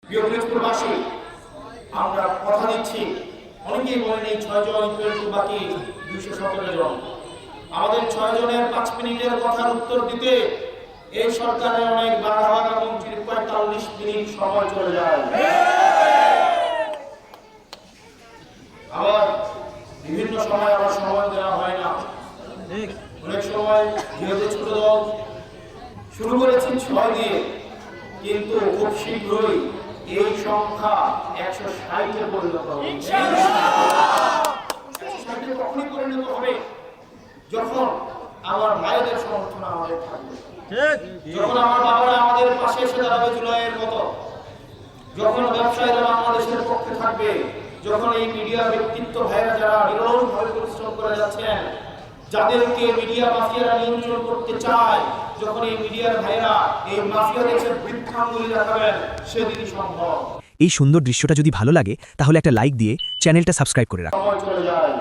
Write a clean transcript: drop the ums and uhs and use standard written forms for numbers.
প্রিয় ফরিদপুরবাসী, আমরা কথা দিচ্ছি, অনেকেই বলেন এই 6 জন একটু বাকি 217 জন। আমাদের 6 জনের 5 মিনিটের কথার উত্তর দিতে এই সরকারের অনেক বাধা মন্ত্রীর 45 মিনিট সময় চলে যায়। আবার বিভিন্ন সময় আবার সময় দেওয়া হয় না। অনেক সময় যেহেতু ছোট দল শুরু করেছি 6 দিয়ে, কিন্তু খুব শীঘ্রই এই সংখ্যা 160-এ পরিণত হবে। 160-এ কখনই পরিণত হবে যখন আমার মায়েদের সমর্থন আমাদের থাকবে, যখন আমার বাবারা আমাদের পাশে এসে দাঁড়াবে জুলাইয়ের মতো, যখন ব্যবসায়ীরা বাংলাদেশের পক্ষে থাকবে, যখন এই মিডিয়ার ব্যক্তিত্ব ভাইরা যারা নিরলসভাবে পরিশ্রম করে যাচ্ছেন, যাদেরকে মিডিয়া মাফিয়ারা নিয়ন্ত্রণ করতে চায়, যখন এই মিডিয়ার ভাইরা এই মাফিয়াদের বৃদ্ধাঙ্গুলি দেখাবেন, সেদিনই সম্ভব। এই সুন্দর দৃশ্যটা যদি ভালো লাগে তাহলে একটা লাইক দিয়ে চ্যানেলটা সাবস্ক্রাইব করে রাখুন। সময় চলে যায়।